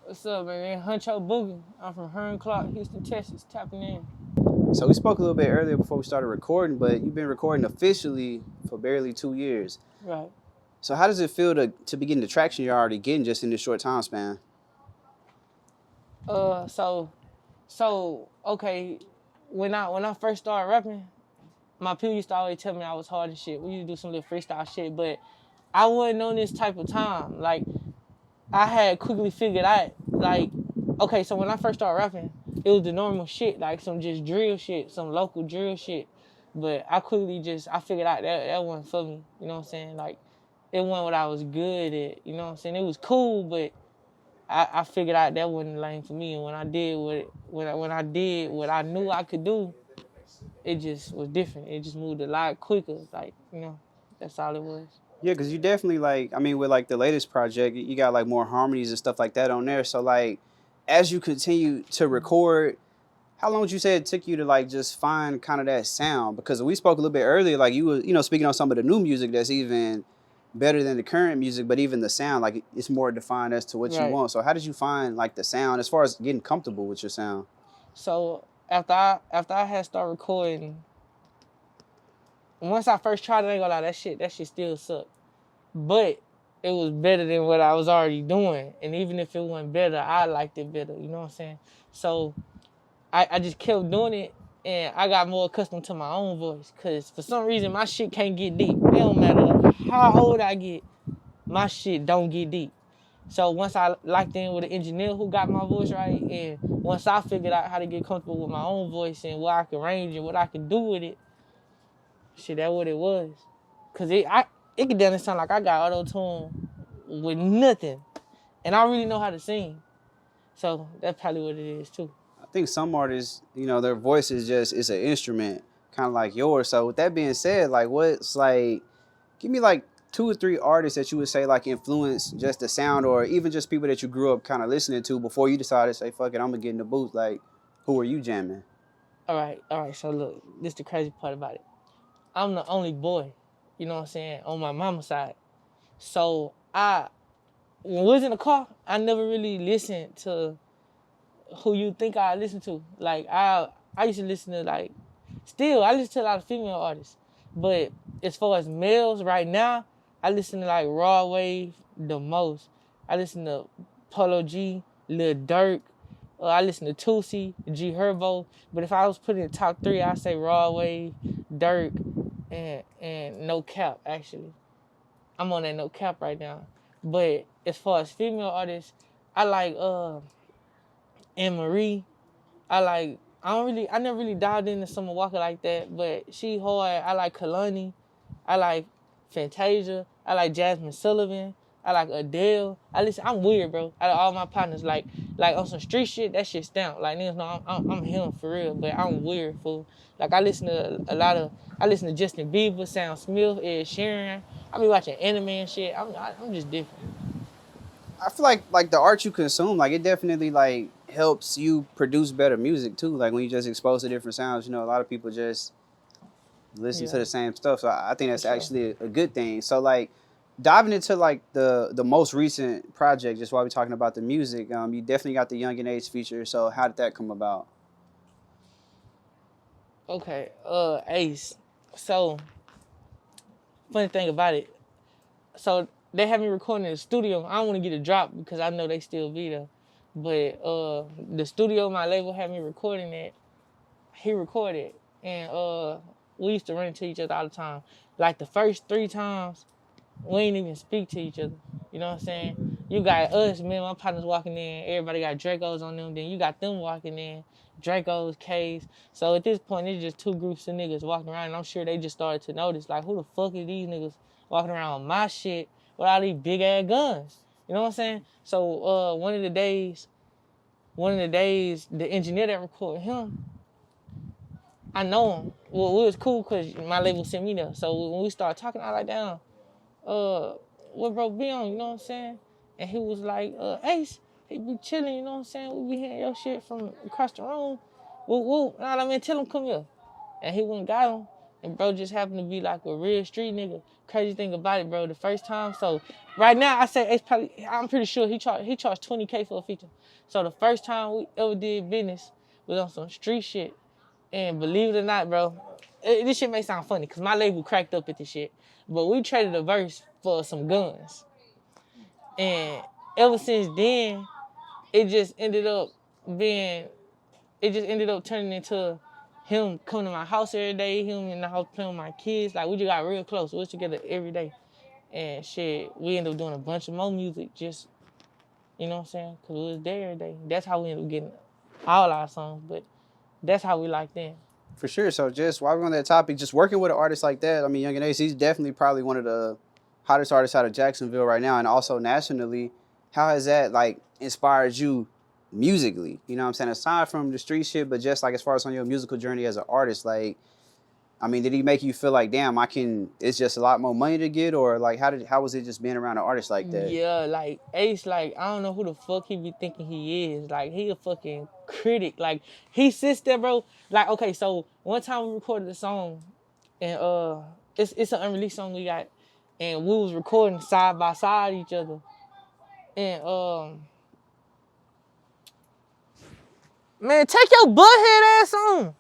What's up, man? Hunckho Bookie. I'm from Hiram Clarke, Houston, Texas. Tapping in. So we spoke a little bit earlier before we started recording, but you've been recording officially for barely 2 years. Right. So how does it feel to be getting the traction you're already getting just in this short time span? Okay. When I first started rapping, my people used to always tell me I was hard and shit. We used to do some little freestyle shit, but I wasn't on this type of time. Like, I had quickly figured out, like, okay, so when I first started rapping, it was the normal shit, like some just drill shit, some local drill shit. But I figured out that wasn't for me, you know what I'm saying? Like, it wasn't what I was good at, you know what I'm saying? It was cool, but I figured out that wasn't the lane for me. And when I did what I knew I could do, it just was different. It just moved a lot quicker, like, that's all it was. Yeah, because you definitely with like the latest project, you got like more harmonies and stuff like that on there. So like, as you continue to record, how long would you say it took you to like just find kind of that sound? Because we spoke a little bit earlier, like you were, speaking on some of the new music that's even better than the current music, but even the sound, like it's more defined as to what you Right. want. So how did you find like the sound as far as getting comfortable with your sound? So after I had started recording, once I first tried it, I ain't gonna lie, that shit still sucked. But it was better than what I was already doing. And even if it wasn't better, I liked it better, you know what I'm saying? So I just kept doing it, and I got more accustomed to my own voice. Because for some reason, my shit can't get deep. It don't matter how old I get, my shit don't get deep. So once I locked in with an engineer who got my voice right, and once I figured out how to get comfortable with my own voice and what I can range and what I can do with it, shit, that's what it was. Cause it could damn sound like I got auto-tune with nothing. And I really know how to sing. So that's probably what it is too. I think some artists, their voice is an instrument, kind of like yours. So with that being said, like what's like, give me like 2 or 3 artists that you would say like influence just the sound, or even just people that you grew up kind of listening to before you decided to say, fuck it, I'm gonna get in the booth. Like, who are you jamming? All right. So look, this is the crazy part about it. I'm the only boy, you know what I'm saying, on my mama's side. So when we was in the car, I never really listened to who you think I listen to. Like, I used to listen to, like, still, I listen to a lot of female artists. But as far as males right now, I listen to, like, Raw Wave the most. I listen to Polo G, Lil Durk. I listen to Tootsie, G Herbo. But if I was putting in the top 3, I'd say Raw Wave, Durk, and No Cap, actually. I'm on that No Cap right now. But as far as female artists, I like Anne Marie. I never really dived into Summer Walker like that, but she hard. I like Kalani. I like Fantasia. I like Jasmine Sullivan. I like Adele. I'm weird, bro. Out of all my partners, like on some street shit, that shit stamp. Like, niggas know I'm him for real, but I'm weird, fool. Like, I listen to Justin Bieber, Sam Smith, Ed Sheeran. I be watching anime and shit. I'm just different. I feel like the art you consume, like it definitely like helps you produce better music too. Like when you just expose to different sounds, a lot of people just listen to the same stuff. So I think that's actually a good thing. So like diving into like the most recent project, just while we're talking about the music, you definitely got the Yungeen Ace feature. So how did that come about? Okay, Ace. So, funny thing about it, so they have me recording in the studio. I don't want to get a drop because I know they still be there. But the studio my label had me recording at, he recorded. And we used to run into each other all the time. Like the first 3 times, we ain't even speak to each other. You know what I'm saying? You got us, me and my partners walking in. Everybody got Dracos on them. Then you got them walking in. Dracos, K's. So at this point, it's just 2 groups of niggas walking around. And I'm sure they just started to notice, like, who the fuck is these niggas walking around with my shit with all these big-ass guns? You know what I'm saying? So one of the days, the engineer that recorded him, I know him. Well, we was cool because my label sent me there. So when we started talking, I was like, damn, what bro be on, you know what I'm saying? And he was like, Ace, he be chilling, you know what I'm saying? We be hearing your shit from across the room. Woo, woo. Nah, I mean, tell him come here. And he went and got him. And bro just happened to be like a real street nigga. Crazy thing about it, bro, the first time. So right now I say Ace probably, I'm pretty sure he charged $20K for a feature. So the first time we ever did business was on some street shit. And believe it or not, bro, this shit may sound funny because my label cracked up at this shit. But we traded a verse for some guns. And ever since then, it just ended up turning into him coming to my house every day, him in the house playing with my kids. Like, we just got real close. We was together every day. And shit, we ended up doing a bunch of more music just, you know what I'm saying? Because we was there every day. That's how we ended up getting all our songs. But that's how we like them. For sure. So just while we're on that topic, just working with an artist like that, I mean, Yungeen Ace, he's definitely probably one of the hottest artists out of Jacksonville right now, and also nationally. How has that, like, inspired you musically? You know what I'm saying? Aside from the street shit, but just, like, as far as on your musical journey as an artist, like, I mean, did he make you feel like, damn, it's just a lot more money to get? Or, like, how was it just being around an artist like that? Yeah, like, Ace, like, I don't know who the fuck he be thinking he is. Like, he a fucking critic. Like, he sits there, bro. Like, okay, so one time we recorded a song, and it's an unreleased song we got, and we was recording side by side each other. And, man, take your butt head ass on.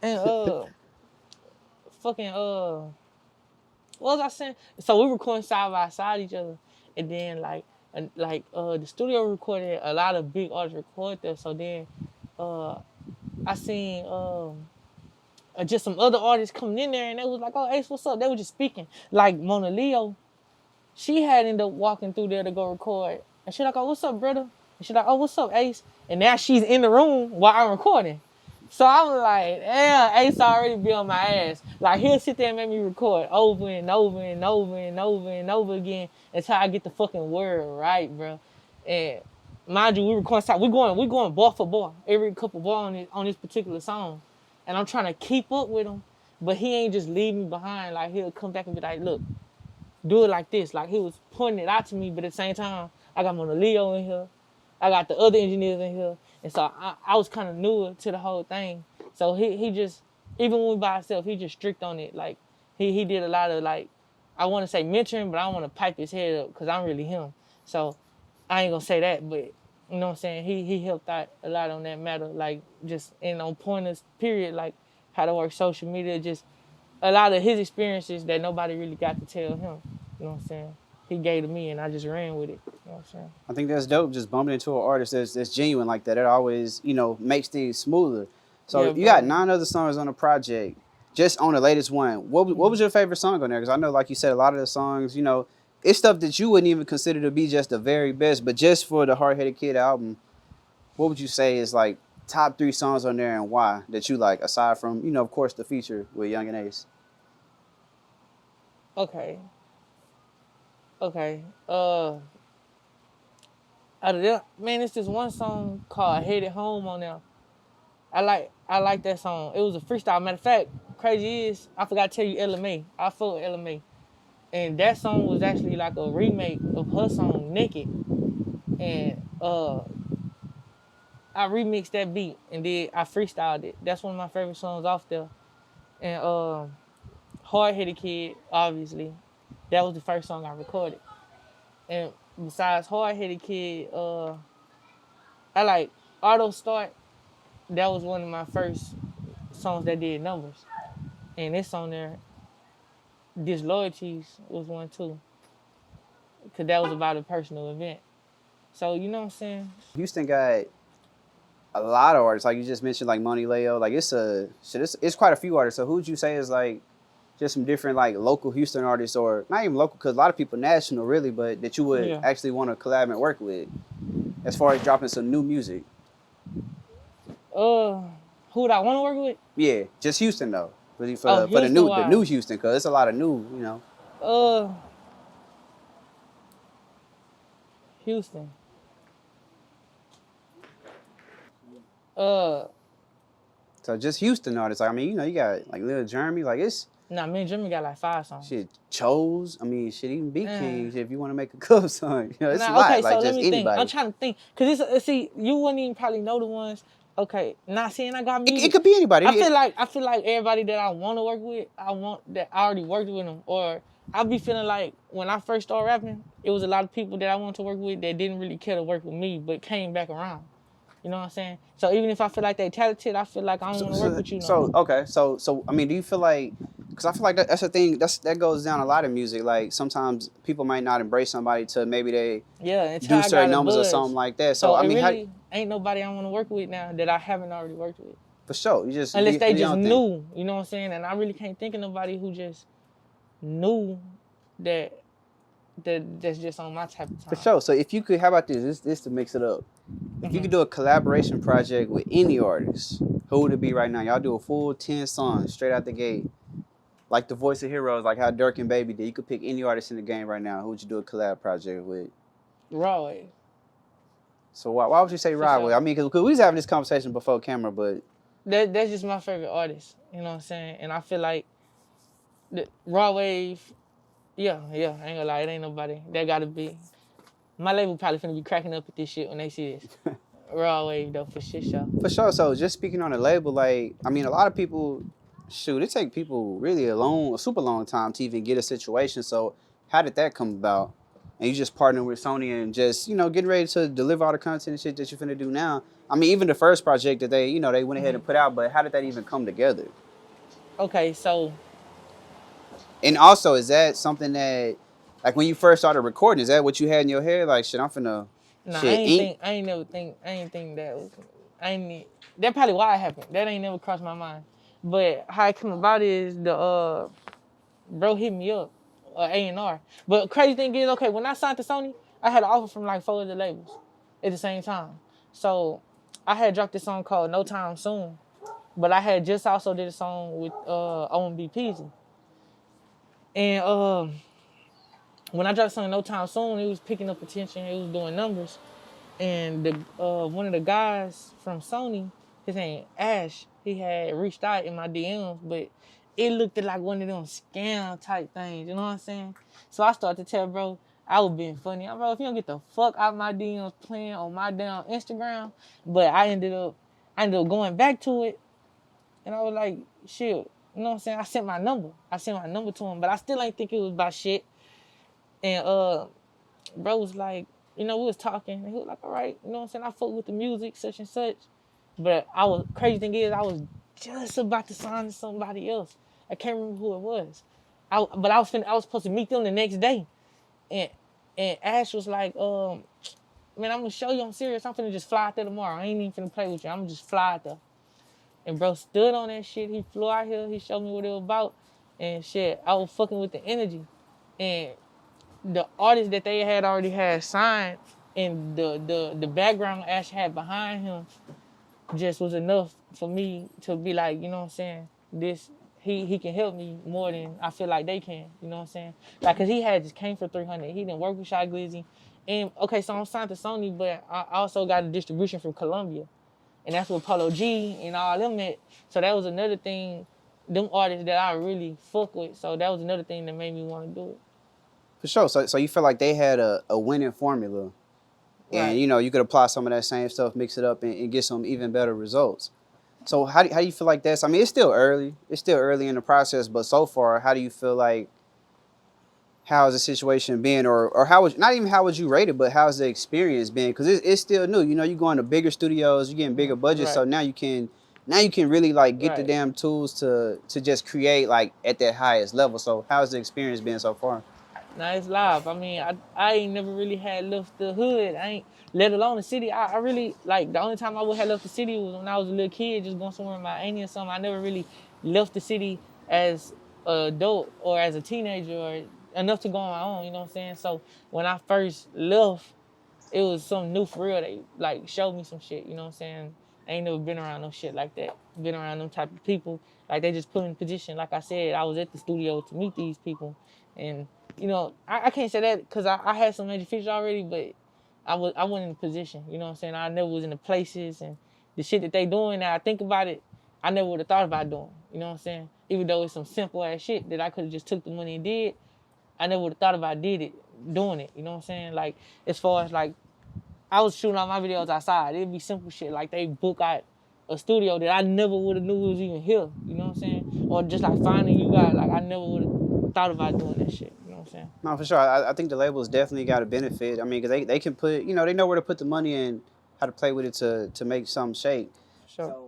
And, fucking, what was I saying? So we recording side by side each other. And then, the studio recorded, a lot of big artists record there. So then, I seen, just some other artists coming in there, and they was like, "Oh, Ace, what's up?" They were just speaking. Like Mona Leo, she had ended up walking through there to go record, and she like, "Oh, what's up, brother?" And she like, "Oh, what's up, Ace?" And now she's in the room while I'm recording. So I was like, "Damn, Ace already be on my ass." Like, he'll sit there and make me record over and over and over and over and over again until I get the fucking word right, bro. And mind you, we recording, we going bar for bar, every couple bar on this particular song. And I'm trying to keep up with him, but he ain't just leave me behind. Like, he'll come back and be like, "Look, do it like this." Like, he was pointing it out to me, but at the same time, I got Mona Leo in here. I got the other engineers in here. And so I was kind of newer to the whole thing. So he just, even when we by ourselves, he just strict on it. Like, he did a lot of, like, I want to say mentoring, but I don't want to pipe his head up because I'm really him. So I ain't going to say that, but you know what I'm saying? He helped out a lot on that matter, like, just on pointers, period, like how to work social media, just a lot of his experiences that nobody really got to tell him. You know what I'm saying? He gave to me, and I just ran with it. You know what I'm saying? I think that's dope, just bumping into an artist that's genuine like that. It always, makes things smoother. So Yeah, you got 9 other songs on the project. Just on the latest one, what was your favorite song on there? Because I know, like you said, a lot of the songs, it's stuff that you wouldn't even consider to be just the very best. But just for the Hard Headed Kid album, what would you say is, like, top 3 songs on there and why that you like, aside from, of course, the feature with Yungeen Ace? Okay. Out of that, man, it's this one song called "Headed Home" on there. I like that song. It was a freestyle. Matter of fact, crazy is, I forgot to tell you LMA. I fuck with LMA. And that song was actually like a remake of her song, Naked. And I remixed that beat and I freestyled it. That's one of my favorite songs off there. And Hard Headed Kid, obviously. That was the first song I recorded. And besides Hard Headed Kid, I like Auto Start. That was one of my first songs that did numbers. And this on there, Disloyalties was one too. Because that was about a personal event. So, you know what I'm saying? Houston got a lot of artists. Like you just mentioned, like Money Leo. Like, it's quite a few artists. So who would you say is, like, just some different, like, local Houston artists, or not even local, because a lot of people national, really, but that you would actually want to collab and work with as far as dropping some new music? Who would I want to work with? Yeah, just Houston, though. Really for the new Houston, because it's a lot of new, Houston. So just Houston artists. Like, I mean, you got, like, Lil Jeremy. Like, it's... Nah, me and Jeremy got like 5 songs. Shit, Chose. I mean, shit, even Beat Kings, if you want to make a club song. It's a lot. Okay, like, so just let me anybody. think. I'm trying to think. Because, see, you wouldn't even probably know the ones. Okay, not saying I got It music. could be anybody. I feel like everybody that I want to work with, I want that I already worked with them. Or I be feeling like when I first started rapping, it was a lot of people that I wanted to work with that didn't really care to work with me, but came back around. You know what I'm saying? So even if I feel like they talented, I feel like I don't want to work with you no more. Okay, so I mean, do you feel like? Because I feel like that's the thing. That goes down a lot of music. Like sometimes people might not embrace somebody till maybe they Until do I certain got a numbers or buzz. something like that. So I it mean, really ain't nobody I want to work with now that I haven't already worked with. for sure, you just Unless they you just don't knew, you know what I'm saying? And I really can't think of nobody who just knew that's just on my type of time. For sure. So if you could, how about this to mix it up? If you could do a collaboration project with any artist, who would it be right now? Y'all do a full 10 songs straight out the gate. Like the Voice of Heroes, like how Dirk and Baby did. You could pick any artist in the game right now. Who would you do a collab project with? Raw Wave. So why would you say Raw Wave? I mean, because we was having this conversation before camera, but... That's just my favorite artist. You know what I'm saying? And I feel like the Raw Wave, yeah, I ain't gonna lie, it ain't nobody. That gotta be. My label probably finna be cracking up at this shit when they see this. Raw Wave, though, for shit show. For sure. So just speaking on the label, like, I mean, a lot of people, shoot, it take people really a super long time to even get a situation. So how did that come about? And you just partnered with Sony and just, getting ready to deliver all the content and shit that you're finna do now. I mean, even the first project that they went ahead and put out, but how did that even come together? Okay, so... And also, is something that, like, when you first started recording, is that what you had in your head? Like, shit, I'm finna... Nah, I ain't think that was... That's probably why it happened. That ain't never crossed my mind. But how it come about is the bro hit me up, A&R. But crazy thing is, okay, when I signed to Sony, I had an offer from like 4 other labels at the same time. So I had dropped this song called No Time Soon, but I had just also did a song with OMB Peasy. And when I dropped something No Time Soon, it was picking up attention, it was doing numbers. And the one of the guys from Sony, his name Ash, he had reached out in my DMs, but it looked like one of them scam type things, you know what I'm saying? So I started to tell bro, I was being funny. Bro, if you don't get the fuck out of my DMs playing on my damn Instagram, but I ended up going back to it, and I was like, shit, you know what I'm saying? I sent my number to him, but I still ain't think it was about shit. And bro was like, we was talking, and he was like, all right, you know what I'm saying? I fuck with the music, such and such. But crazy thing is, I was just about to sign to somebody else. I can't remember who it was. I was supposed to meet them the next day. And Ash was like, man, I'm gonna show you I'm serious. I'm finna just fly out there tomorrow. I ain't even finna play with you. I'm gonna just fly out there. And bro stood on that shit. He flew out here. He showed me what it was about. And shit, I was fucking with the energy. And the artist that they had already had signed and the background Ash had behind him just was enough for me to be like, you know what I'm saying? This he can help me more than I feel like they can, you know what I'm saying? Like, cause he had just came for 300. He didn't work with Shy Glizzy. And okay, so I'm signed to Sony, but I also got a distribution from Columbia. And that's where Polo G and all them met. So that was another thing, them artists that I really fuck with. So that was another thing that made me want to do it. For sure. So you feel like they had a winning formula. And, Right. You could apply some of that same stuff, mix it up, and get some even better results. So how do you feel like that's... I mean, it's still early. It's still early in the process, but so far, how do you feel like... How's the situation been? Or how would... Not even how would you rate it, but how's the experience been? Because it's still new. You go into bigger studios, you're getting bigger budgets, so now you can really, like, get the damn tools to just create, like, at that highest level. So how's the experience been so far? Now it's live. I mean, I ain't never really had left the hood. I ain't, let alone the city. I really, like, the only time I would have left the city was when I was a little kid, just going somewhere in my auntie or something. I never really left the city as an adult or as a teenager or enough to go on my own, you know what I'm saying? So when I first left, it was something new for real. They, like, showed me some shit, you know what I'm saying? I ain't never been around no shit like that. Been around them type of people. Like, they just put me in position. Like I said, I was at the studio to meet these people. And, I can't say that because I had some major features already, but I wasn't in a position, you know what I'm saying? I never was in the places and the shit that they doing. Now I think about it, I never would have thought about doing, you know what I'm saying? Even though it's some simple ass shit that I could have just took the money and did, I never would have thought about doing it, you know what I'm saying? Like, as far as, like, I was shooting all my videos outside. It'd be simple shit. Like, they book out a studio that I never would have knew was even here. You know what I'm saying? Or just like finding you guys, like I never would have thought about doing that shit. You know what I'm saying? No, for sure. I think the labels definitely got a benefit. I mean, because they can put, they know where to put the money and how to play with it to make something shake. Sure. So